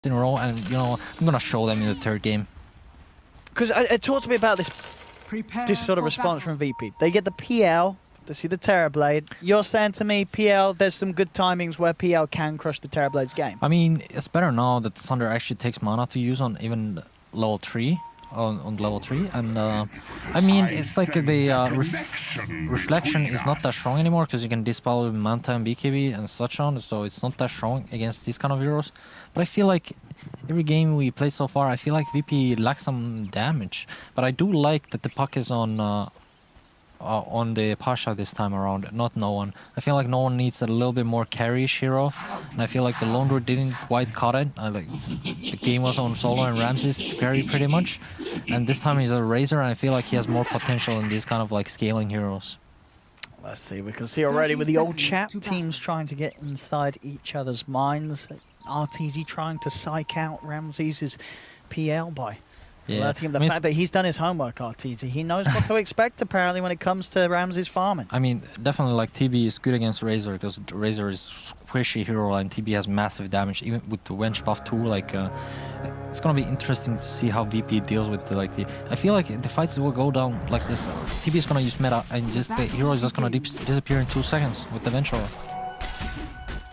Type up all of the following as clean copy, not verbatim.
in a row, and you know I'm gonna show them in the third game. Because it talks to me about this sort of response from VP. They get the PL, they see the Terrorblade. You're saying to me, PL, there's some good timings where PL can crush the Terrorblade's game. I mean, it's better now that Thunder actually takes mana to use on even level 3. On level 3, and I mean, it's like the reflection is not that strong anymore because you can dispel with Manta and BKB and such on, so it's not that strong against these kind of heroes. But I feel like every game we played so far, I feel like VP lacks some damage. But I do like that the puck is on the Pasha this time around, not no one. I feel like no one needs a little bit more carry-ish hero, and I feel like the Lone Druid didn't quite cut it. Like the game was on Solo and Ramses to carry pretty much, and this time he's a Razor, and I feel like he has more potential in these kind of like scaling heroes. Let's see, we can see already with the old chat teams trying to get inside each other's minds. RTZ trying to psych out Ramses' PL by alerting him the fact that he's done his homework, RTZ. He knows what to expect, apparently, when it comes to Ramses' farming. I mean, definitely, like, TB is good against Razor, because Razor is squishy hero, and TB has massive damage, even with the Wench buff too. Like, it's gonna be interesting to see how VP deals with the, I feel like the fights will go down like this. TB is gonna use meta, and just the hero is just gonna disappear in 2 seconds with the Venture.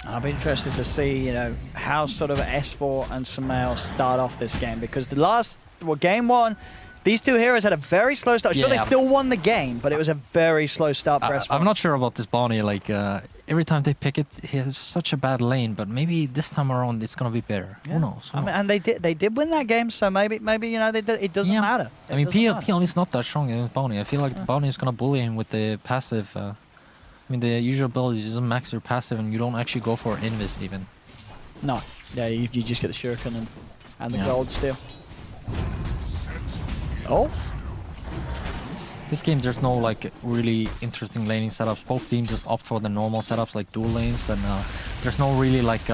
I'll be interested to see, you know, how sort of S4 and Sumail start off this game, because the last, game 1, these two heroes had a very slow start. Sure, they still won the game, but it was a very slow start for S4. I'm not sure about this Bonnie. Like, every time they pick it, he has such a bad lane, but maybe this time around it's gonna be better. Yeah. Who knows? I mean, and they did win that game, so maybe you know, it doesn't matter. I mean, PL is not that strong against Bonnie. I feel like Bonnie is gonna bully him with the passive. I mean, the usual build is just max your passive, and you don't actually go for Invis even. No, yeah, you just get the Shuriken and the gold steal. Oh. This game, there's no like really interesting laning setups. Both teams just opt for the normal setups like dual lanes, and there's no really like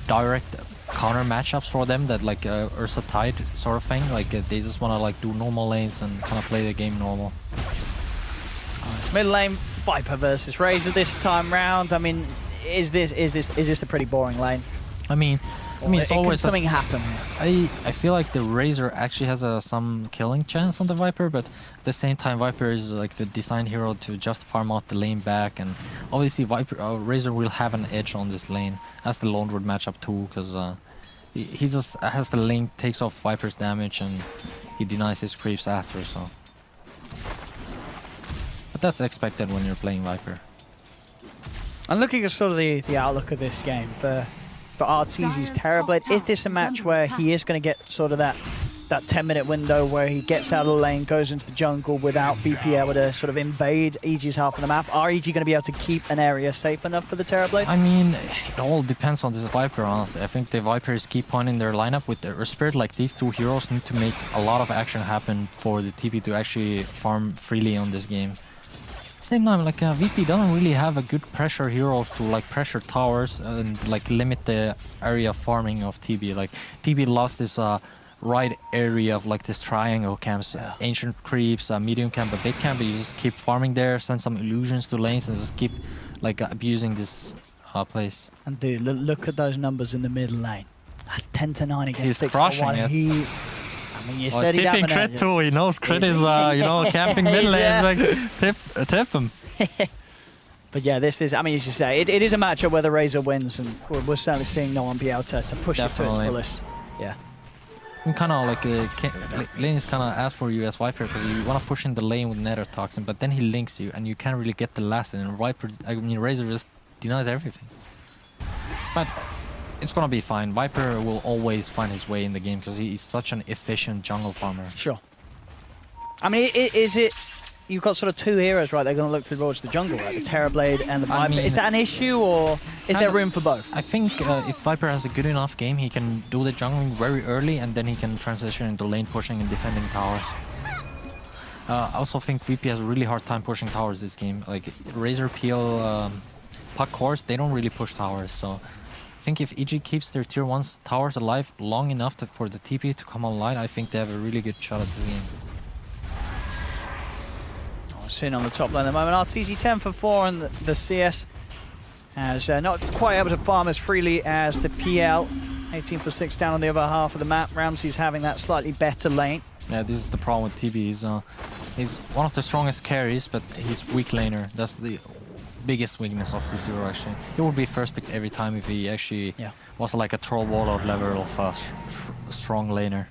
direct counter matchups for them that like Ursa Tide sort of thing. Like they just want to like do normal lanes and kind of play the game normal. It's mid lane Viper versus Razor this time round. I mean, is this a pretty boring lane? I mean, it's always something happen. I feel like the Razor actually has some killing chance on the Viper, but at the same time, Viper is like the design hero to just farm out the lane back, and obviously Razor will have an edge on this lane as the Lone Druid matchup too, because he just has the lane, takes off Viper's damage, and he denies his creeps after. So, but that's expected when you're playing Viper. And looking at sort of the outlook of this game for RTZ's Terrorblade, is this a match where he is going to get sort of that 10-minute window where he gets out of the lane, goes into the jungle without VP able to sort of invade EG's half of the map? Are EG going to be able to keep an area safe enough for the Terrorblade? I mean, it all depends on this Viper, honestly. I think the Vipers keep pointing their lineup with the Earth Spirit. Like, these two heroes need to make a lot of action happen for the TP to actually farm freely on this game. Same time, like VP doesn't really have a good pressure heroes to like pressure towers and like limit the area farming of TB. Like TB lost this right area of like this triangle camps, ancient creeps, medium camp, a big camp. But you just keep farming there, send some illusions to lanes, and just keep like abusing this place. And dude, look at those numbers in the middle lane. That's 10-9 against He's 6 crushing one. it. I mean, you steady tipping crit too. He knows crit is, you know, camping mid lane. Like tip him. But yeah, this is, I mean, as you say, it is a matchup where the Razor wins, and we're certainly seeing no one be able to push it to its fullest. Yeah. And kind of like, lane is kind of asked for you as Viper, because you want to push in the lane with Nether Toxin, but then he links you, and you can't really get the last, and Viper, I mean, Razor just denies everything. But it's gonna be fine. Viper will always find his way in the game, because he's such an efficient jungle farmer. Sure. I mean, is it... You've got sort of two heroes, right? They're going to look towards the jungle, right? The Terrorblade and the Viper. I mean, is that an issue, or is there room for both? I think if Viper has a good enough game, he can do the jungling very early, and then he can transition into lane pushing and defending towers. I also think VP has a really hard time pushing towers this game. Like Razor, PL, Puck Horse, they don't really push towers. So I think if EG keeps their tier 1 towers alive long enough for the TP to come online, I think they have a really good shot at the game. In on the top lane at the moment. RTZ 10 for 4 and the CS has not quite able to farm as freely as the PL. 18 for 6 down on the other half of the map. Ramsey's having that slightly better lane. Yeah, this is the problem with TB. He's one of the strongest carries, but he's weak laner. That's the biggest weakness of this hero, actually. He would be first pick every time if he actually was like a troll warlord level of strong laner.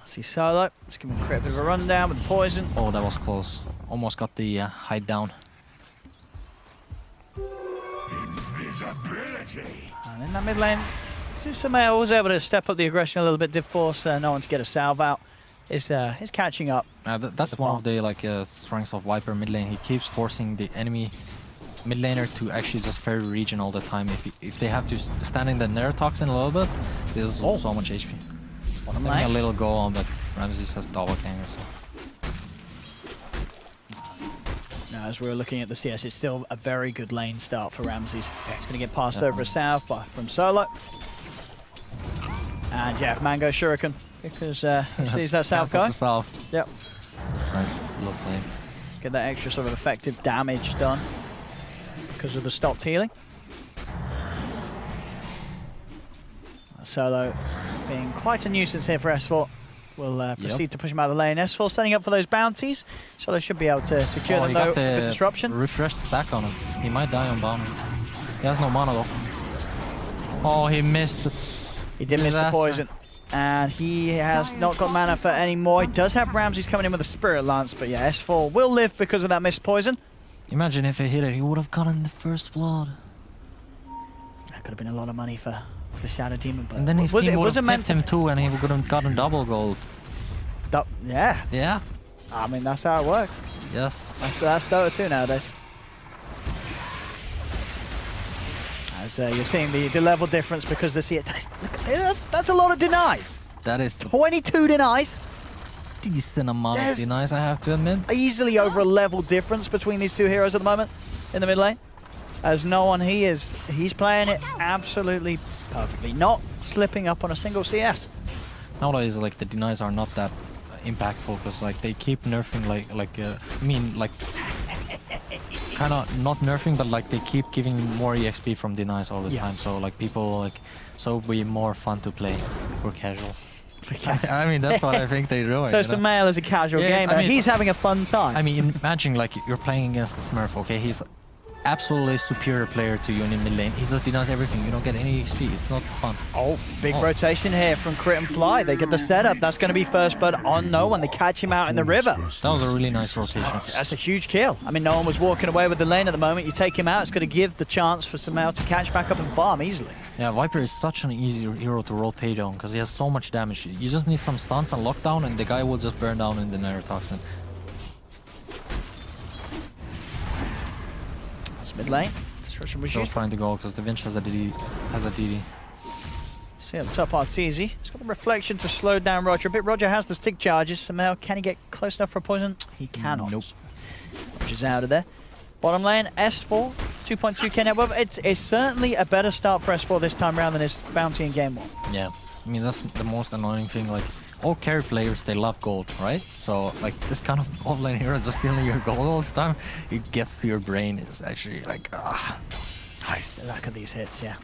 See Solo, just give him a bit of a rundown with the poison. Oh, that was close. Almost got the hide down. And in that mid lane, Sumail was able to step up the aggression a little bit, did force no one to get a salve out. Is catching up. That's one of the strengths of Viper mid lane. He keeps forcing the enemy mid laner to actually just ferry region all the time. If they have to stand in the Neurotoxin a little bit, there's so much HP. Having a little go on, but Ramses has double ganger. Now, as we were looking at the CS, it's still a very good lane start for Ramses. It's going to get passed over a salve from Solo. And yeah, Mango Shuriken, because he sees that salve going. Yep. That's nice little play. Get that extra sort of effective damage done because of the stopped healing. Solo being quite a nuisance here for S4. We'll proceed to push him out of the lane. S4 setting up for those bounties. Solo should be able to secure them though with disruption. Refreshed stack on him. He might die on bounty. He has no mana though. Oh, he missed. He did miss the poison. And he has not got mana for any more. He does have Ramses coming in with a Spirit Lance, but yeah, S4 will live because of that missed poison. Imagine if he hit it, he would have gotten the first blood. That could have been a lot of money for the Shadow Demon. But and then his team would have tipped him too, and he would have gotten double gold. Yeah. Yeah. I mean, that's how it works. Yes. That's Dota 2 nowadays. As you're seeing the level difference because the CS... That's a lot of denies. That is 22 denies. Decent amount of denies, I have to admit. Easily over a level difference between these two heroes at the moment in the mid lane. As no one, he's playing it absolutely perfectly, not slipping up on a single CS. Nowadays, like, the denies are not that impactful because like they keep nerfing kind of not nerfing, but like they keep giving more EXP from denies all the time. So like people so it'll be more fun to play for casual. I mean, that's what I think they do. So Sumail is a casual gamer. I mean, he's having a fun time. I mean, imagine like you're playing against the Smurf. Okay, he's absolutely superior player to you in mid lane. He just denies everything. You don't get any XP. It's not fun. Oh, big rotation here from Crit and Fly. They get the setup. That's going to be first blood on no one. They catch him out in the river. That was a really nice rotation. That's a huge kill. I mean, no one was walking away with the lane at the moment. You take him out, it's going to give the chance for Sumail to catch back up and farm easily. Yeah, Viper is such an easy hero to rotate on because he has so much damage. You just need some stuns and lockdown and the guy will just burn down in the Neurotoxin. That's mid lane. Still trying to go because the Vinch has a DD. See at the top part, it's easy. He's got the reflection to slow down Roger a bit. Roger has the stick charges. Somehow, can he get close enough for a poison? He cannot. Nope. Roger's out of there. Bottom lane, S4, 2.2k net worth. It's certainly a better start for S4 this time around than his bounty in game 1. Yeah, I mean, that's the most annoying thing. Like, all carry players, they love gold, right? So, like, this kind of offlane hero just stealing your gold all the time, it gets to your brain. It's actually like, Nice. Look at these hits, yeah.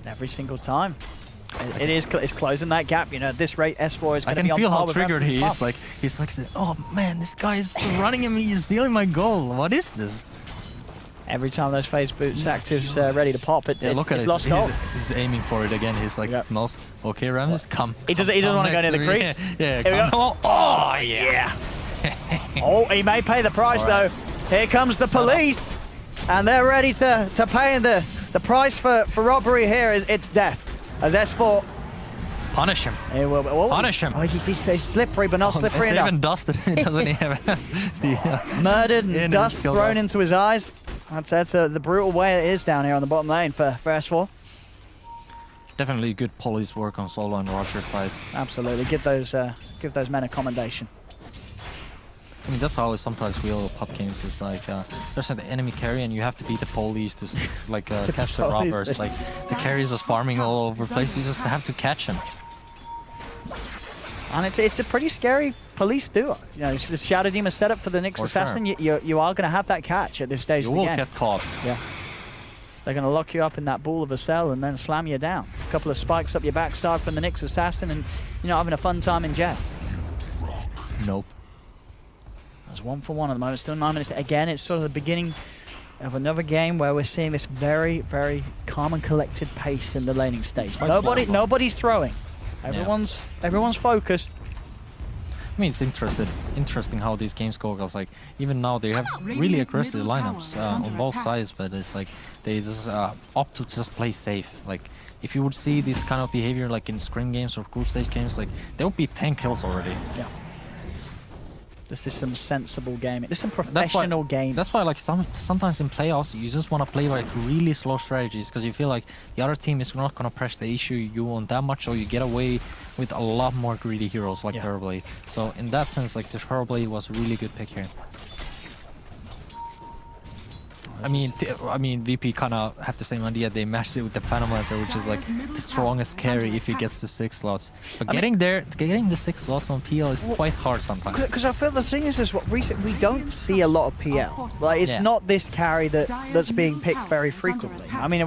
Every single time. It's closing that gap, you know, at this rate, S4 is going to be on par with. I can feel how triggered he is. Like, he's like, oh man, this guy is running at me, he's stealing my gold. What is this? Every time those phase boots actives ready to pop, it's lost gold. He's aiming for it again. He's like, smells. Okay, Ramses, come. He doesn't want to go near the creep. Yeah, come. Oh, yeah. Oh, he may pay the price, though. Here comes the police. And they're ready to pay the price for robbery here. It's death. As S4... Punish him. Punish him. Oh, he's slippery, but not slippery enough. Even dusted. Doesn't he have the... Murdered and dust thrown into his eyes. That's the brutal way it is down here on the bottom lane for S4. Definitely good police work on Solo and Roger's side. Absolutely. Give those men a commendation. I mean, that's how sometimes real pub games is like, there's an enemy carry and you have to beat the police to like catch the robbers. Like, the carries is farming all over the place, you just have to catch him. And it's a pretty scary police duo. You know, the Shadow Demon setup for the Nyx Assassin, you are going to have that catch at this stage of the game. You will get caught. Yeah. They're going to lock you up in that ball of a cell and then slam you down. A couple of spikes up your backside from the Nyx Assassin, and you're not having a fun time in jet. Nope. There's 1 for 1 at the moment. Still 9 minutes. Again, it's sort of the beginning of another game where we're seeing this very, very calm and collected pace in the laning stage. Nobody's throwing. Everyone's focused. I mean, it's interesting how these games go, because like even now they have really aggressive lineups on both sides, but it's like they just opt to just play safe. Like if you would see this kind of behavior like in scrim games or group stage games, like there would be 10 kills already. Yeah. This is some sensible gaming. This is some professional game. That's why, like, sometimes in playoffs, you just want to play like really slow strategies, because you feel like the other team is not gonna press the issue you on that much, so you get away with a lot more greedy heroes like Terrorblade. So in that sense, like, this Terrorblade was a really good pick here. I mean, VP kind of had the same idea. They matched it with the Phantom Lancer, which is like the strongest carry if he gets to 6 slots. But getting the 6 slots on PL is quite hard sometimes. Because I feel the thing is what we don't see a lot of PL. Like it's not this carry that's being picked very frequently. I mean,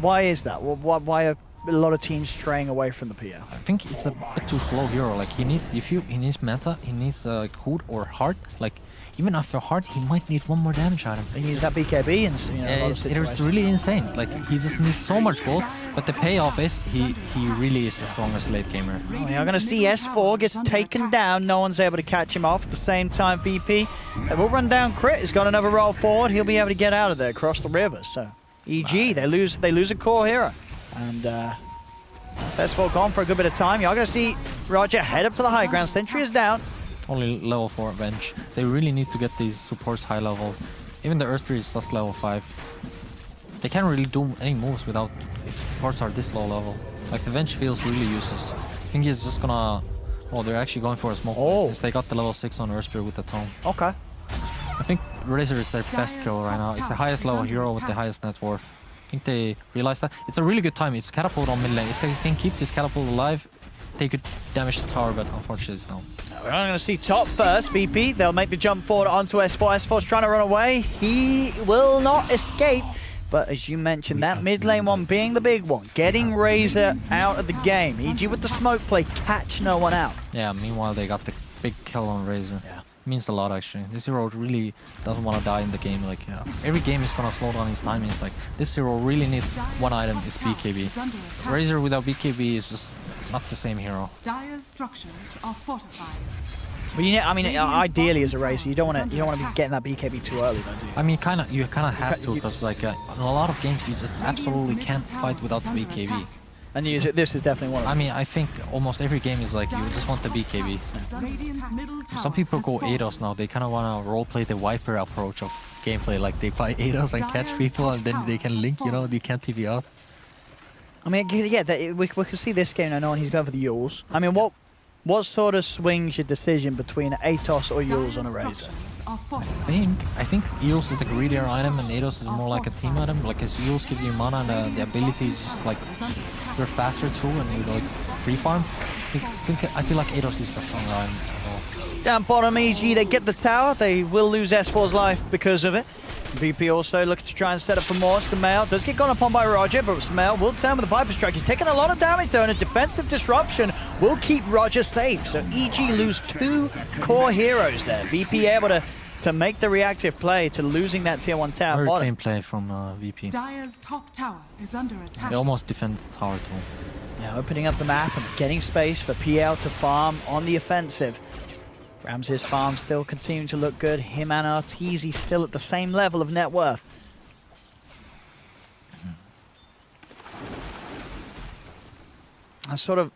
why is that? Why are a lot of teams straying away from the PL? I think it's a bit too slow hero. Like he needs meta, he needs Hood or Heart. Like even after Heart, he might need 1 more damage item. He needs that BKB and it's really insane. Like he just needs so much gold, but the payoff is he really is the strongest late gamer. Oh, you're going to see S4 gets taken down. No one's able to catch him off. At the same time, VP they will run down Crit. He's got another roll forward. He'll be able to get out of there across the river. So EG, they lose a core hero, and that's S4 gone for a good bit of time. You're going to see Roger head up to the high ground. Sentry is down. Only level 4 Venge. They really need to get these supports high level. Even the Earth Spirit is just level 5. They can't really do any moves without if supports are this low level. Like the Venge feels really useless. I think he's just gonna... Oh, they're actually going for a smoke. Since they got the level 6 on Earth Spirit with the Tome. Okay. I think Razor is their best kill right now. It's the highest level hero with the highest net worth. I think they realize that. It's a really good time. It's Catapult on mid lane. If they can keep this Catapult alive, they could damage the tower, but unfortunately it's no. We're only going to see top first, VP. They'll make the jump forward onto S4. S4's trying to run away. He will not escape. But as you mentioned, that mid lane one being the big one, getting Razor out of the game. EG with the smoke play, catch no one out. Yeah, meanwhile they got the big kill on Razor. Yeah. Means a lot actually. This hero really doesn't want to die in the game. Like every game is gonna slow down his timing. It's like this hero really needs 1 item, is BKB. Razor without BKB is just not the same hero. Dire's structures are fortified. But I mean, ideally as a Razor, you don't want to be getting that BKB too early, though, do you? I mean, you kind of have to, because like in a lot of games you just absolutely can't fight without the BKB. And this is definitely one of them. I mean, I think almost every game is like you just want the BKB. Some people go ADOS now. They kind of want to roleplay the Viper approach of gameplay. Like they buy ADOS and catch people, and then they can link. You know, they can't TV out. I mean, yeah, we can see this game. I know, and he's going for the Yules. I mean, what sort of swings your decision between Atos or Yules on a Razor? I think Yules is the greedier item, and Atos is more like a team item. Like as Yules gives you mana and the ability to just like you're faster too, and you like free farm. I feel like Atos is the stronger item. Down bottom, EG, they get the tower. They will lose S4's life because of it. VP also looking to try and set up for more. Samael does get gone upon by Roger, but Samael will turn with the Viper Strike. He's taking a lot of damage though, and a defensive disruption will keep Roger safe. So EG lose 2 core heroes there. VP able to make the reactive play to losing that tier 1 tower. Very clean play from VP. Dire's top tower is under attack. They almost defend the tower too. Yeah, opening up the map and getting space for PL to farm on the offensive. Ramsey's farm still continuing to look good. Him and Arteezy still at the same level of net worth. And sort of,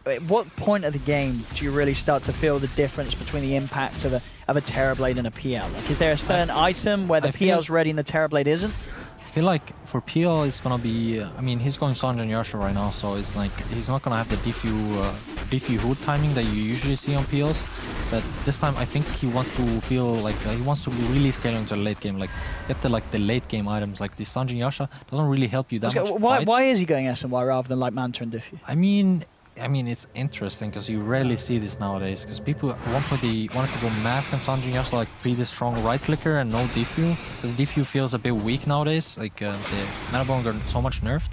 at what point of the game do you really start to feel the difference between the impact of a Terrorblade and a PL? Like, is there a certain item where the PL's ready and the Terrorblade isn't? I feel like for PL it's gonna be, I mean, he's going Sange and Yasha right now, so it's like he's not gonna have the DP Hood timing that you usually see on PLs. But this time I think he wants to feel like he wants to really scale into the late game, like get the late game items. Like the Sange and Yasha doesn't really help you that much. Why is he going SNY rather than like Manta and Diffie? I mean, I mean, it's interesting because you rarely see this nowadays. Because people at one point they wanted to go mask and Sanjin just like pretty strong right clicker and no defuse. Because defuse feels a bit weak nowadays. Like the mana bomb got so much nerfed.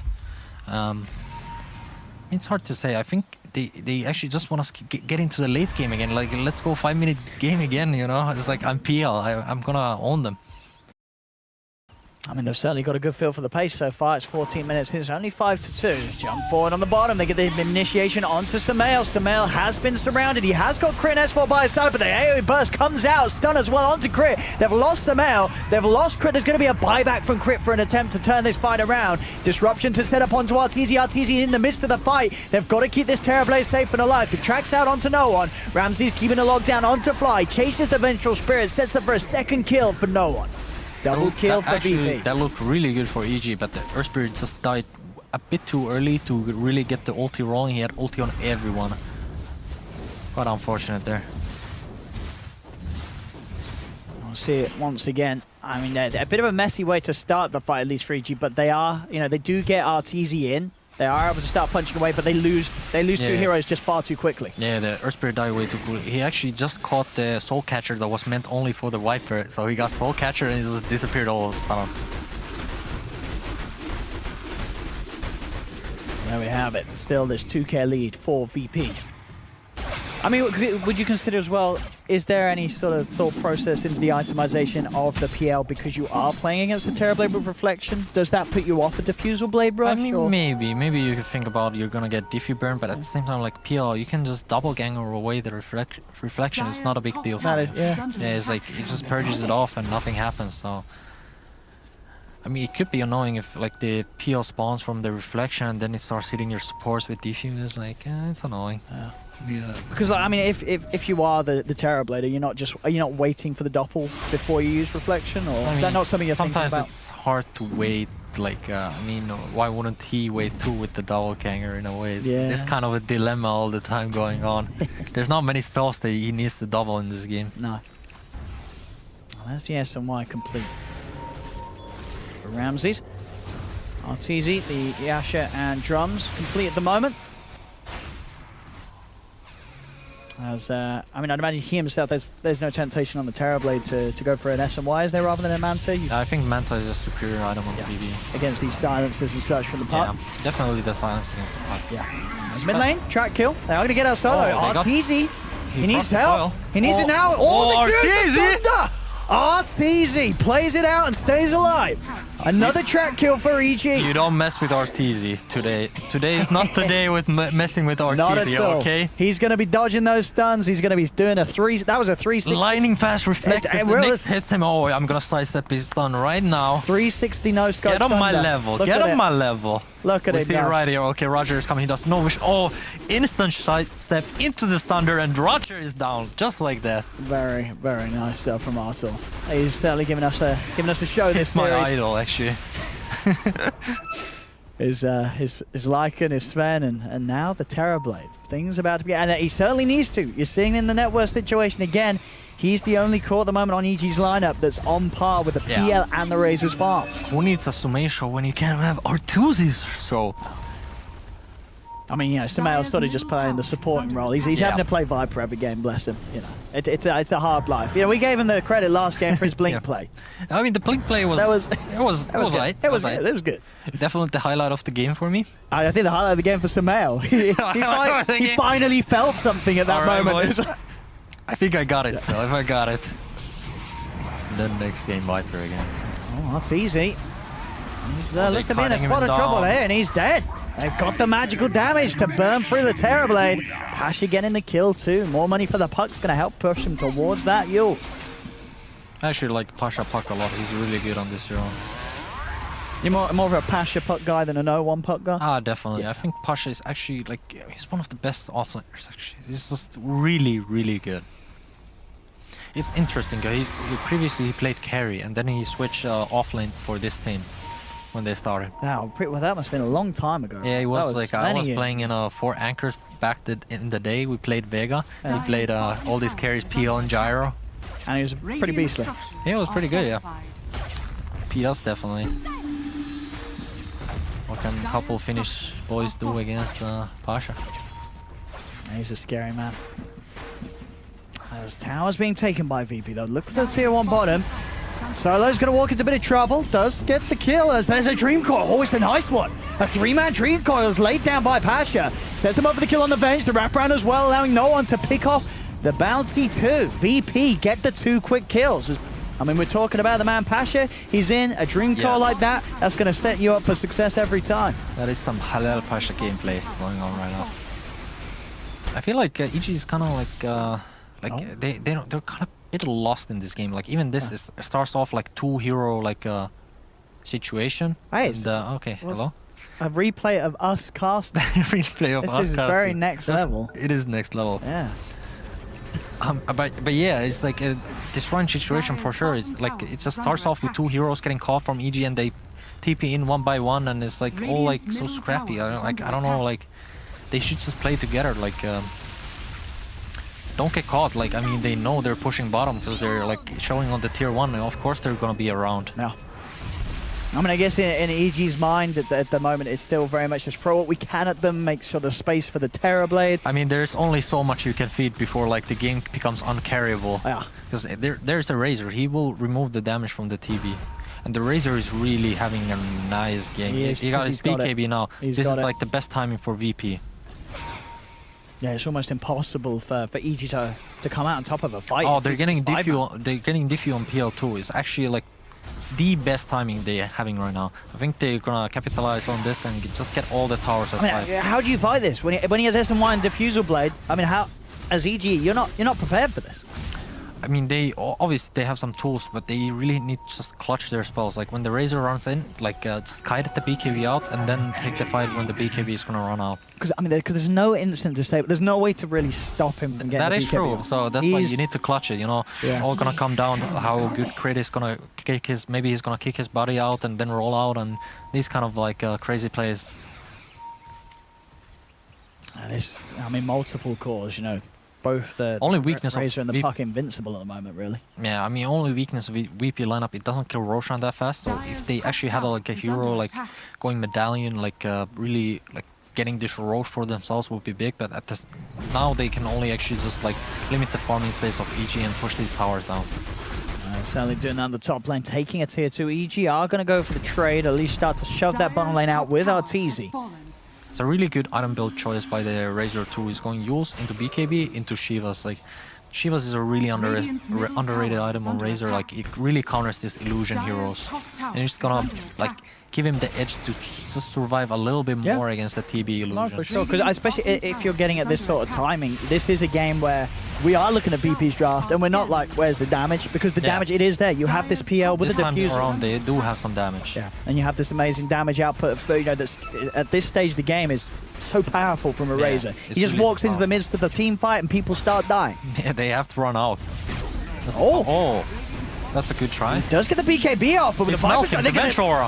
It's hard to say. I think they actually just want us to get into the late game again. Like, let's go 5-minute game again, you know? It's like, I'm PL. I'm gonna own them. I mean, they've certainly got a good feel for the pace so far. It's 14 minutes in. It's only 5-2. Jump forward on the bottom. They get the initiation onto Sumail. Sumail has been surrounded. He has got Crit and S4 by his side, but the AoE burst comes out. Stun as well onto Crit. They've lost Sumail. They've lost Crit. There's going to be a buyback from Crit for an attempt to turn this fight around. Disruption to set up onto Arteezy. Arteezy in the midst of the fight. They've got to keep this Terrorblade safe and alive. The tracks out onto no one. Ramsey's keeping a lockdown onto Fly. Chases the Vengeful Spirit. Sets up for a second kill for no one. Double kill for VP. That looked really good for EG, but the Earth Spirit just died a bit too early to really get the ulti rolling. He had ulti on everyone. Quite unfortunate there. We'll see it once again. I mean, they're a bit of a messy way to start the fight, at least for EG, but they are, you know, they do get Arteezy in. They are able to start punching away, but they lose two heroes just far too quickly. Yeah, the Earth Spirit died way too quickly. He actually just caught the Soul Catcher that was meant only for the Viper. So he got Soul Catcher and he just disappeared all of a sudden. There we have it. Still this 2k lead for VP. I mean, would you consider as well, is there any sort of thought process into the itemization of the PL because you are playing against the Terrorblade with Reflection? Does that put you off a Diffusal Blade Rush? I mean, maybe you could think about you're gonna get Diffu burn, but at the same time, like PL, you can just double gang away the reflection. It's not a big deal. Yeah, it's like it just purges it off and nothing happens. So. I mean, it could be annoying if like the PL spawns from the reflection and then it starts hitting your supports with defuse. It's like, it's annoying. Yeah. Because I mean, if you are the Terrorblade, are you not waiting for the doppel before you use reflection, or is that not something you're thinking about? Sometimes it's hard to wait. Like, I mean, why wouldn't he wait too with the double ganger in a way? It's kind of a dilemma all the time going on. There's not many spells that he needs to double in this game. No. Well, that's the SMY complete. Ramses, Arteezy, the Yasha and drums complete at the moment. As I mean, I'd imagine he himself, there's no temptation on the Terrorblade to go for an SMY, is there, rather than a Manta? I think Manta is a superior item on the BB. Against these silencers and such from the puck. Yeah, definitely the silence against the puck. Yeah. There's mid lane, track kill. They are going to get our solo. Arteezy, he needs help. He needs it now. Arteezy! Arteezy plays it out and stays alive. Another track kill for EG. You don't mess with Arteezy today. Today is not the day with messing with Arteezy, not at all. Okay? He's going to be dodging those stuns. He's going to be doing a 3... That was a 360. Lightning fast reflex. Next hits him. Oh, I'm going to sidestep his stun right now. 360 no scope. Get on my level. Get on my level. Look at it. We see it right here. Okay, Roger is coming. He does no wish. Oh, instant sidestep into the thunder, and Roger is down just like that. Very, very nice stuff from Artur. He's certainly giving us a show. He's my idol, actually. His Lycan, his Sven, and now the Terrorblade. Things about to be, and he certainly needs to. You're seeing in the net worth situation again. He's the only core at the moment on EG's lineup that's on par with the PL and the Razor's Farm. Who needs a Sumail show when you can't have Arteezy's show? I mean, you know, Sumail's sort of just playing the supporting role. He's having to play Viper every game, bless him. You know, it's a hard life. You know, we gave him the credit last game for his blink play. I mean, the blink play was right. It was good. Definitely the highlight of the game for me. I think the highlight of the game for Sumail. he finally felt something at that moment. I think I got it, though, if I got it. And then next game, Viper again. Oh, that's easy. He's looks to be in a spot of trouble here, and he's dead. They've got the magical damage to burn through the Terrorblade. Pasha getting the kill too. More money for the puck's going to help push him towards that ult. I actually like Pasha puck a lot. He's really good on this hero. You're more of a Pasha puck guy than an 0-1 puck guy? Ah, definitely. Yeah. I think Pasha is actually, like, he's one of the best offlaners, actually. He's just really, really good. It's interesting, guys. Previously he played carry, and then he switched offlane for this team when they started. Wow, well, that must have been a long time ago. Yeah, he was like, I was playing in 4 anchors back in the day. We played Vega. He played all these carries, PL and Gyro. And he was pretty beastly. Yeah, it was pretty good, yeah. PL's definitely. What can a couple Finnish boys do against Pasha? He's a scary man. As tower's being taken by VP though. Look for the tier 1 bottom. Solo's going to walk into a bit of trouble. Does get the kill as there's a Dream Coil. Oh, it's a nice one. A 3-man Dream Coil is laid down by Pasha. Sets them up for the kill on the Venge. The wraparound as well, allowing no one to pick off the bounty too. VP get the 2 quick kills. I mean, we're talking about the man Pasha. He's in a Dream Coil like that. That's going to set you up for success every time. That is some Halal Pasha gameplay going on right now. I feel like EG is kind of they're kind of a bit lost in this game. Like even this starts off like 2-hero situation. Hey, and, okay, hello. A replay of us casting. Replay of us casting. This is very next level. It is next level. Yeah. But yeah, it's like a destroying situation for sure. It's like it just starts off with 2 heroes getting caught from EG and they TP in 1 by 1 and it's like all like so scrappy. I don't know, like they should just play together. Like don't get caught. Like I mean, they know they're pushing bottom because they're like showing on the tier 1. And of course, they're gonna be around. Yeah. I mean, I guess in EG's mind at the moment, it's still very much just throw what we can at them, make sure there's space for the Terrorblade. I mean, there's only so much you can feed before like the game becomes uncarryable. Yeah. Because there's a Razor. He will remove the damage from the TV. And the Razor is really having a nice game. He got his BKB now. This is like the best timing for VP. Yeah, it's almost impossible for EG to come out on top of a fight. Oh, they're getting Diffu on PL2. It's actually like the best timing they're having right now. I think they're gonna capitalize on this and just get all the towers at 5. How do you fight this when he has SMY and Diffusal Blade? I mean, how as EG you're not prepared for this. I mean, they obviously they have some tools, but they really need to just clutch their spells. Like when the Razor runs in, like just kite the BKB out and then take the fight when the BKB is gonna run out. Because I mean, there's no instant to stay. There's no way to really stop him from getting that the BKB. That is true. So that's why you need to clutch it. You know, it's all gonna come down how good Crit is gonna kick his. Maybe he's gonna kick his body out and then roll out, and these kind of like crazy plays. I mean, multiple cores. You know. Both the only weakness Razor of and the Puck invincible at the moment, really. Yeah, I mean, only weakness of VP lineup, it doesn't kill Roshan that fast. So if they actually had like a hero like going Medallion, like really like getting this Roche for themselves would be big. But at this now they can only actually just like limit the farming space of EG and push these towers down. Certainly doing that on the top lane, taking a tier 2. EG are going to go for the trade, at least start to shove that bottom lane out with Arteezy. It's a really good item build choice by the Razor 2. He's going Yules into BKB into Shivas. Like Shivas is a really underrated item on Razor. Like it really counters these illusion heroes, and you're just gonna like give him the edge to just survive a little bit more against the TB illusion. No, for sure, because especially if you're getting at this sort of timing, this is a game where we are looking at VP's draft and we're not like, where's the damage? Because the damage, it is there. You have this PL with the diffuser. Around, they do have some damage. Yeah, and you have this amazing damage output. You know, that's at this stage of the game is so powerful from a Razor. He just really walks into the midst of the team fight and people start dying. Yeah, they have to run out. That's a good try. He does get the BKB off, but with the 5%,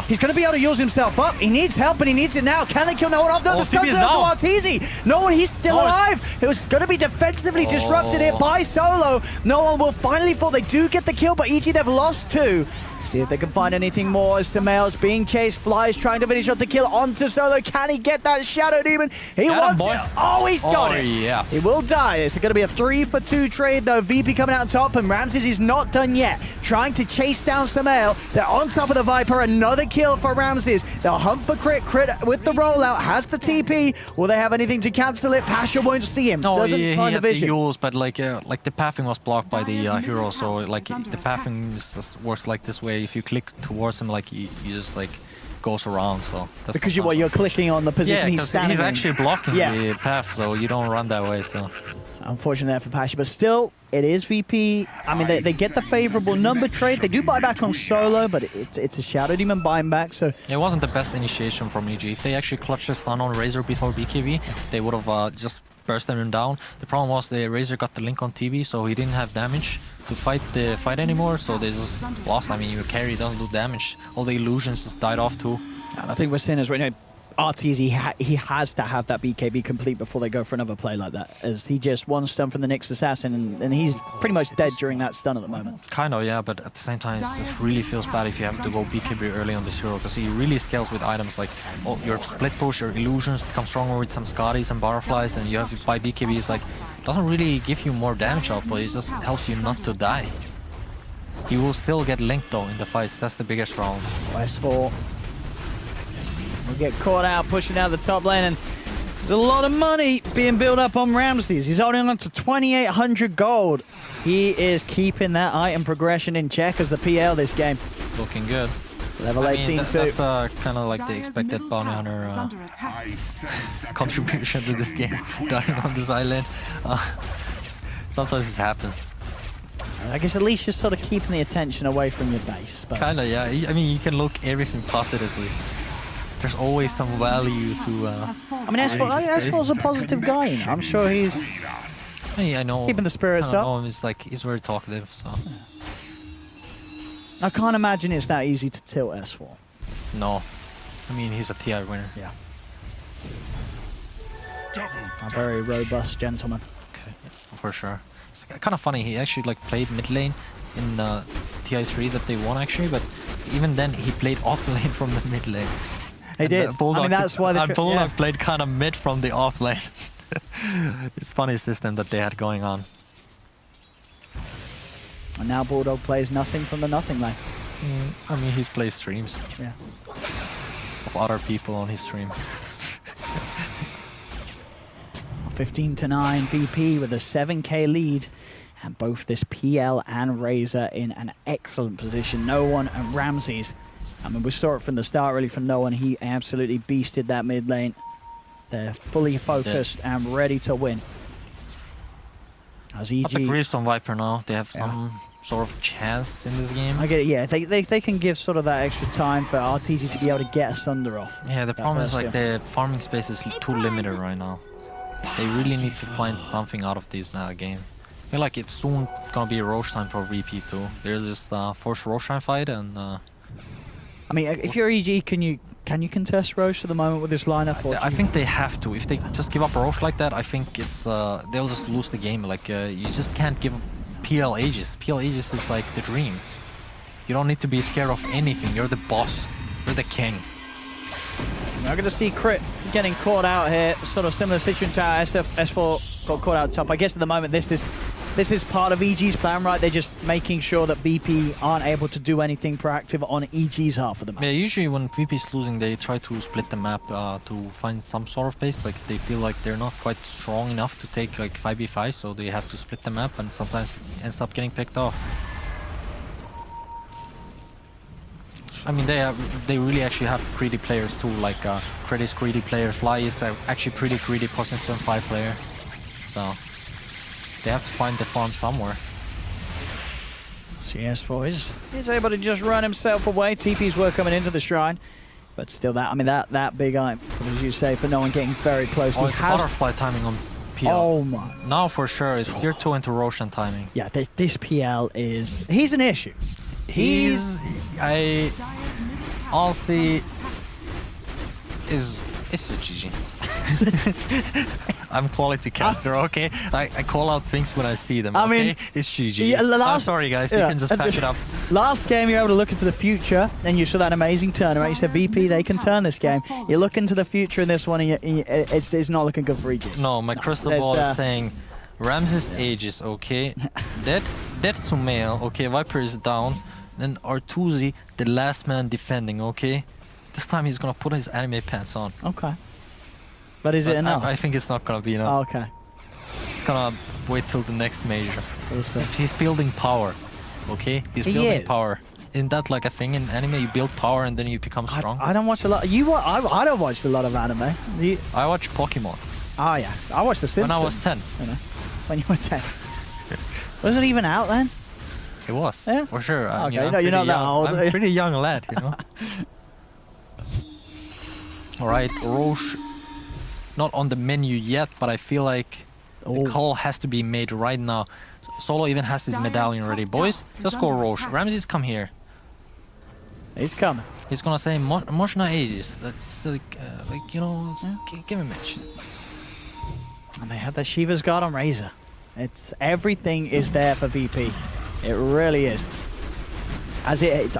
he's going to be able to use himself up. He needs help, and he needs it now. Can they kill no one off? No, the stun goes to Arteezy. No one, he's still alive. It was going to be defensively disrupted here by Solo. No one will finally fall. They do get the kill, but EG, they've lost 2. See if they can find anything more as Samael's being chased. Flies trying to finish off the kill onto Solo. Can he get that Shadow Demon? He wants it. Oh, he's got it. Yeah. He will die. It's going to be a 3-for-2 trade, though. VP coming out on top, and Ramses is not done yet. Trying to chase down Samael. They're on top of the Viper. Another kill for Ramses. They'll hunt for Crit. Crit with the rollout. Has the TP. Will they have anything to cancel it? Pasha won't see him. Doesn't find the vision. The Yules, but like the pathing was blocked by the hero, so like the pathing just works like this way. If you click towards him, like he just like goes around. So that's because you're clicking on the position he's standing he's actually blocking the path, so you don't run that way. So unfortunately there for Pasha, but still it is VP. I mean, they get the favorable number trade. They do buy back on Solo, but it's a Shadow Demon buying back. So it wasn't the best initiation from EG. If they actually clutched the stun on Razor before BKB, they would have just burst him down. The problem was the Razor got the link on TB, so he didn't have damage to fight the fight anymore, so they just lost. I mean, your carry doesn't do damage. All the illusions just died off too. And I think we're seeing as right now, Arteezy, he has to have that BKB complete before they go for another play like that, as he just one stun from the next assassin, and he's pretty much dead during that stun at the moment. Kind of, yeah, but at the same time, it really feels bad if you have to go BKB early on this hero, because he really scales with items like your split push, your illusions become stronger with some Scotties and butterflies, and you have to buy BKBs. Like, doesn't really give you more damage output, it just helps you not to die. You will still get linked though in the fights, that's the biggest problem. S4 will get caught out, pushing out the top lane, and there's a lot of money being built up on Ramses. He's holding on to 2,800 gold. He is keeping that item progression in check as the PL this game. Looking good. Level 18 too. That's kind of like the expected bounty hunter contribution to this game, dying on this island. Sometimes this happens. I guess at least you're sort of keeping the attention away from your base. Kinda, yeah. I mean, you can look everything positively. There's always some value to... I mean, S4's a positive guy, you know? I'm sure he's I know, keeping the spirits up. He's very talkative, so... I can't imagine it's that easy to tilt S4. No. I mean, he's a TI winner. Yeah. A very robust gentleman. Okay, yeah, for sure. It's kind of funny, he actually like played mid lane in TI3 that they won actually, but even then he played off lane from the mid lane. He did. I mean, that's why the Bulldog played kind of mid from the off lane. It's funny system that they had going on. And now Bulldog plays nothing from the nothing lane. I mean, he plays streams. Yeah. Of other people on his stream. 15-9 VP with a 7k lead. And both this PL and Razor in an excellent position. No One and Ramses. I mean, we saw it from the start, really, from No One. He absolutely beasted that mid lane. They're fully focused and ready to win. As EG... That's a Grease on Viper now. They have some sort of chance in this game. I get it, yeah. They can give sort of that extra time for Arteezy to be able to get a Sunder off. Yeah, the problem is like the farming space is too limited right now. They really need to find something out of this game. I feel like it's soon gonna be a Roche time for VP too. There's this forced Roche time fight, and I mean, if you're EG, can you contest Roche at the moment with this lineup? Or I think they have to. If they just give up Roche like that, I think it's they'll just lose the game. Like you just can't give PL Aegis. PL Aegis is like the dream. You don't need to be scared of anything. You're the boss. You're the king. We're going to see Crit getting caught out here. Sort of similar situation to how S4 got caught out top. I guess at the moment this is part of EG's plan, right? They're just making sure that VP aren't able to do anything proactive on EG's half of the map. Yeah, usually when VP is losing, they try to split the map to find some sort of base. Like they feel like they're not quite strong enough to take like 5v5, so they have to split the map, and sometimes it ends up getting picked off. I mean, they really actually have greedy players too, like Crit is greedy player, Fly is actually pretty greedy position 5 player. So they have to find the farm somewhere. CS4 is able to just run himself away. TPs were coming into the shrine, but still that big eye, as you say, for No One getting very close. Oh, it's butterfly timing on PL. Oh my! Now for sure it's tier 2 into Roshan timing. Yeah, this PL he's an issue. Honestly, it's a GG. I'm quality caster, okay? I call out things when I see them, okay? I mean, it's GG. Yeah, I'm sorry guys, we can just patch it up. Last game you're able to look into the future, and you saw that amazing turnaround. You said VP, they can turn this game. You look into the future in this one, and it's not looking good for EG. No, my crystal ball is saying Ramses Aegis, okay? That's Sumail, okay? Viper is down. Then Arteezy, the last man defending, okay? This time he's gonna put his anime pants on. Okay. But is it enough? I think it's not gonna be enough. Oh, okay. It's gonna wait till the next major. Awesome. He's building power, okay? He's building power. Isn't that like a thing in anime? You build power and then you become strong? I don't watch a lot. I don't watch a lot of anime. I watch Pokemon. Ah, yes. I watched The Simpsons. When I was 10. You know, when you were 10. Was it even out then? It was, yeah? for sure. Okay, you know, no, you're not that old. I'm a pretty young lad, you know. Alright, Roche, not on the menu yet, but I feel like the call has to be made right now. Solo even has his medallion ready. Boys, just go Roche. Ramses, come here. He's coming. He's gonna say Moshna Aegis. That's like you know, give him match. And they have their Shiva's Guard on Razor. It's everything is there for VP. It really is. I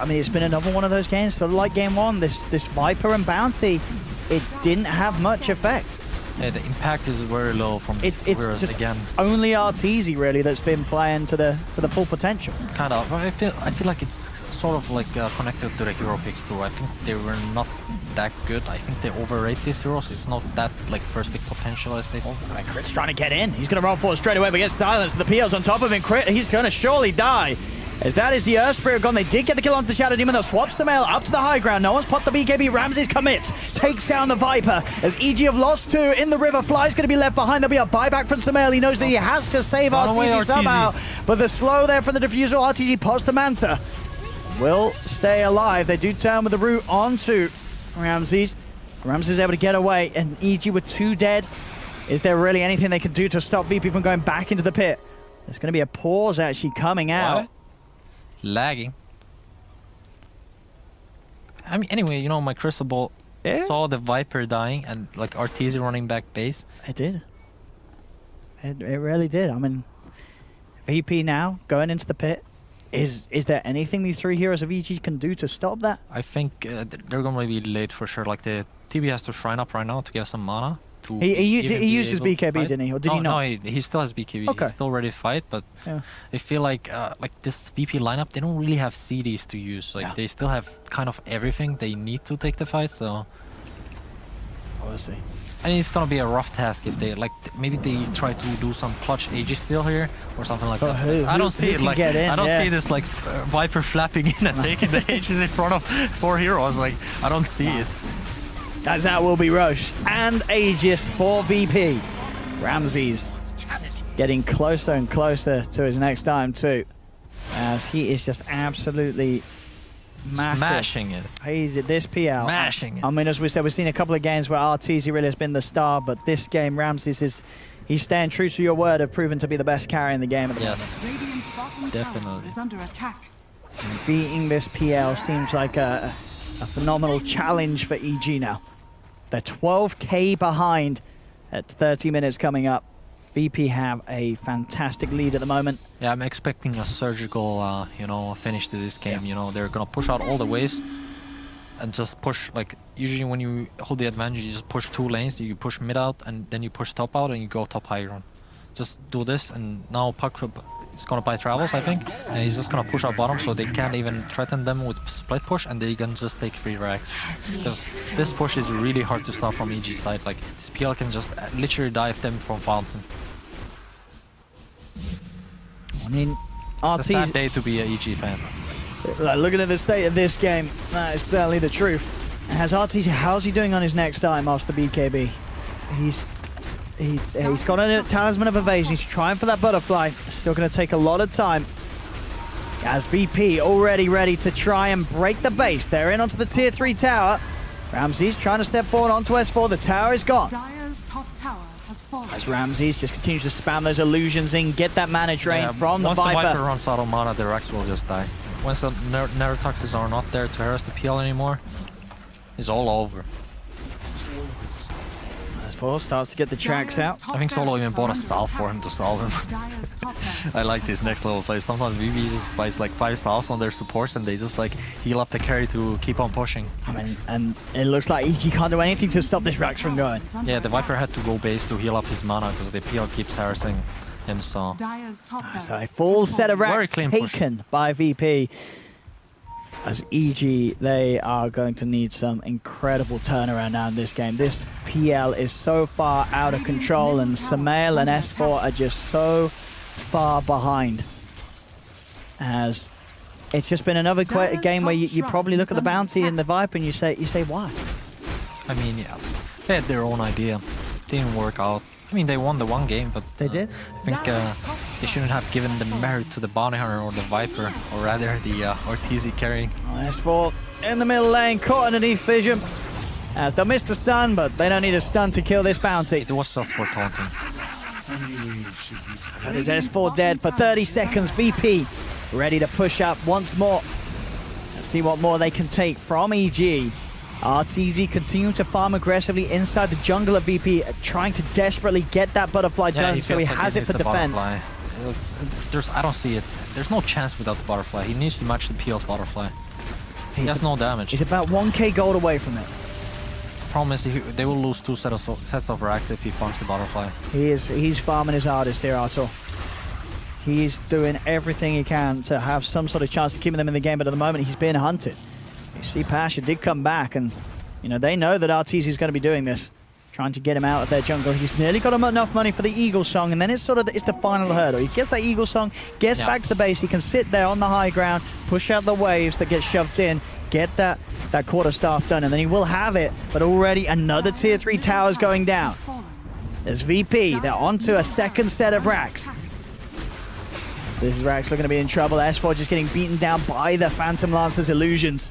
mean, it's been another one of those games. So like game one, this Viper and Bounty, it didn't have much effect. Yeah, the impact is very low from It's just again. only Arteezy really that's been playing to the full potential. Kind of. I feel like it's sort of like connected to the hero picks too. I think they were not that good. I think they overrate these heroes. It's not that like first pick potential as they thought. Right, Crit's trying to get in. He's going to roll forward straight away, but gets silenced. The PL's on top of him. Crit, he's going to surely die. As that is the Earth Spirit gone. They did get the kill onto the Shadow Demon, though. Swaps the mail up to the high ground. No one's popped the BKB. Ramses commits. Takes down the Viper. As EG have lost 2 in the river. Fly's going to be left behind. There'll be a buyback from Samael. He knows that he has to save Arteezy somehow. But the slow there from the Diffusal. Arteezy pops the Manta. Will stay alive. They do turn with the root onto Ramses. Ramses is able to get away, and EG with 2 dead. Is there really anything they can do to stop VP from going back into the pit? There's going to be a pause actually coming out. What? Lagging. I mean, anyway, you know, my crystal ball saw the Viper dying and like Arteezy running back base. It did. It really did. I mean, VP now going into the pit. Is there anything these 3 heroes of EG can do to stop that? I think they're going to be late for sure. Like the TB has to shrine up right now to get some mana. He used his BKB, didn't he? Or did he not? No, he still has BKB. Okay. He's still ready to fight, but I feel like this VP lineup, they don't really have CDs to use. Like they still have kind of everything they need to take the fight. So we'll see. I mean, it's gonna be a rough task if they maybe they try to do some clutch Aegis steal here or something like that. I don't see it. Like I don't see this like Viper flapping in and taking the Aegis in front of 4 heroes. Like I don't see it. As that will be Roche and Aegis for VP. Ramses getting closer and closer to his next time too, as he is just absolutely smashing it. He's at this PL. Smashing it. I mean, as we said, we've seen a couple of games where Arteezy really has been the star, but this game, Ramses he's staying true to your word of proven to be the best carry in the game at the moment. Radiant's bottom tower is under attack. And beating this PL seems like a phenomenal challenge for EG now. They're 12k behind at 30 minutes coming up. VP have a fantastic lead at the moment. Yeah, I'm expecting a surgical, you know, finish to this game. You know, they're gonna push out all the waves and just push. Like usually when you hold the advantage, you just push 2 lanes. You push mid out and then you push top out and you go top high ground. Just do this, and now Puck is gonna buy travels, I think, and he's just gonna push out bottom, so they can't even threaten them with split push, and they can just take free racks. Because this push is really hard to stop from EG side. Like this PL can just literally dive them from fountain. I mean, it's a sad day to be an EG fan. Looking at the state of this game, that is certainly the truth. How's he doing on his next time after the BKB? He's got a Talisman of Evasion. He's trying for that butterfly. Still going to take a lot of time. As VP already ready to try and break the base. They're in onto the tier 3 tower. Ramses trying to step forward onto S4. The tower is gone. Dire's top tower has fallen. As Ramses just continues to spam those illusions in, get that mana drain from the Viper. Once the Viper runs out of mana, the Rex will just die. Once the Neurotoxins are not there to harass the PL anymore, it's all over. S4 starts to get the tracks out. I think Solo even bought a salve for him to solve him. I like this next level play. Sometimes VB just buys like 5 salves on their supports and they just like heal up the carry to keep on pushing. I mean, and it looks like EG can't do anything to stop this Rax from going. Yeah, the Viper had to go base to heal up his mana because the PL keeps harassing him, so a full set of Rax taken by VP. As EG, they are going to need some incredible turnaround now in this game. This PL is so far out of control, and Samael and S4 are just so far behind. As it's just been another game where you probably look at the bounty and the Viper and you say why? I mean, yeah, they had their own idea. Didn't work out. I mean, they won the 1 game, but they did. I think they shouldn't have given the merit to the Bounty Hunter or the Viper, or rather the Arteezy carrying. S4 in the middle lane, caught underneath Vision. As they'll miss the stun, but they don't need a stun to kill this bounty. It was just for taunting. So there's S4 dead for 30 seconds. VP ready to push up once more. Let's see what more they can take from EG. RTZ continuing to farm aggressively inside the jungle of VP, trying to desperately get that butterfly done so he has it for defense. I don't see it. There's no chance without the butterfly. He needs to match the PL's butterfly. He has no damage. He's about 1k gold away from it. Problem is they will lose 2 sets of racks if he farms the butterfly. He's farming his hardest here, Artur. He's doing everything he can to have some sort of chance of keeping them in the game, but at the moment he's being hunted. You see Pasha did come back, and you know they know that RTZ is going to be doing this, trying to get him out of their jungle. He's nearly got enough money for the Eagle Song, and then it's it's the final hurdle. He gets that Eagle Song, gets back to the base, he can sit there on the high ground, push out the waves that get shoved in, get that quarterstaff done, and then he will have it. But already another tier 3 tower's going down. There's VP, they're onto a second set of racks. So this is Rax looking to be in trouble. S4 just getting beaten down by the Phantom Lancer's illusions.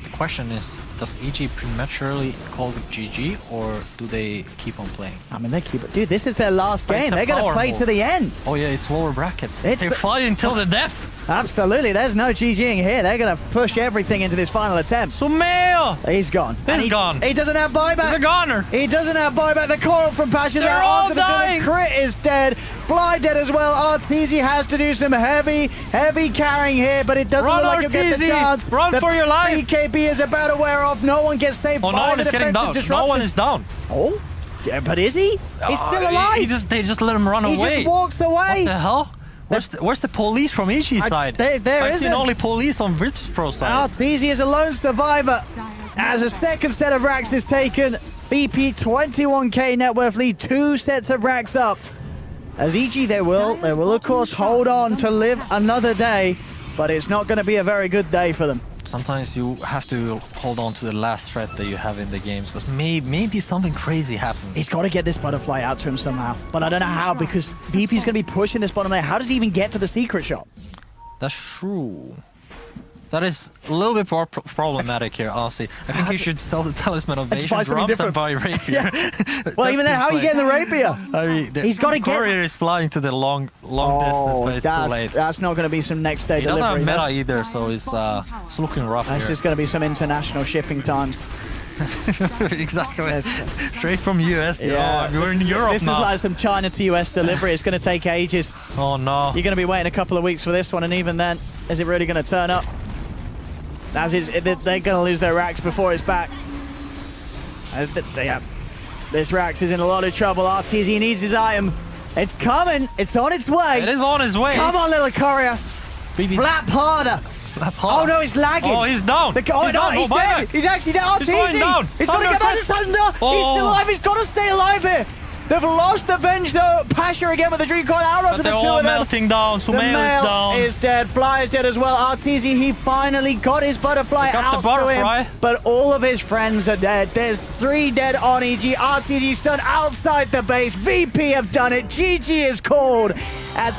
The question is, does EG prematurely call it GG, or do they keep on playing? I mean, they keep it. Dude, this is their last game. They're going to play to the end. Oh yeah, it's lower bracket. They're fighting till the death. Absolutely. There's no GGing here. They're going to push everything into this final attempt. Sumail! He's gone. He's gone. He doesn't have buyback. He's a goner. He doesn't have buyback. The coral from Pasha's out onto the turret. Crit is dead. Fly dead as well. RTZ has to do some heavy carrying here, but it doesn't look like he'll get the chance. Run for your life. BKB is about to wear off. No one gets saved by the defensive disruption. No one is down. Oh? Yeah, but is he? He's still alive. They just let him run away. He just walks away. What the hell? Where's the police from EG side? I've seen only police on Virtus.Pro side. RTZ is a lone survivor as a second set of racks is taken. VP 21k net worth lead, 2 sets of racks up. As EG, they will of course hold on to live another day, but it's not going to be a very good day for them. Sometimes you have to hold on to the last threat that you have in the games, because maybe something crazy happens. He's got to get this butterfly out to him somehow, but I don't know how, because VP's going to be pushing this bottom lane. How does he even get to the secret shop? That's true. That is a little bit more problematic here, honestly. I think you should sell the Talisman of Nation drops and buy Rapier. Well, even then, how are you getting the Rapier? I mean, he's got to get... Courier is flying to the long distance, but it's too late. That's not going to be some next day delivery. He doesn't have meta either, so it's looking rough That's here. just going to be some international shipping times. Exactly. Straight from US. Yeah. We're in Europe this now. Is like some China to US delivery. It's going to take ages. Oh no. You're going to be waiting a couple of weeks for this one, and even then, is it really going to turn up? They're going to lose their racks before it's back. This Rax is in a lot of trouble. RTZ needs his item. It's coming. It's on its way. It is on its way. Come on, little courier. Flap harder. Oh no, he's lagging. Oh, he's down. He's dead. He's actually down. He's going down. He's got to get back to Thunder. Oh. He's still alive. He's got to stay alive here. They've lost the Venge though. Pasha again with the Dream Coil out onto the 2 of them. They're all melting down. Sumail is down. Is dead. Fly is dead as well. RTZ, he finally got his butterfly out to him. But all of his friends are dead. There's 3 dead on EG. RTZ stunned outside the base. VP have done it. GG is called as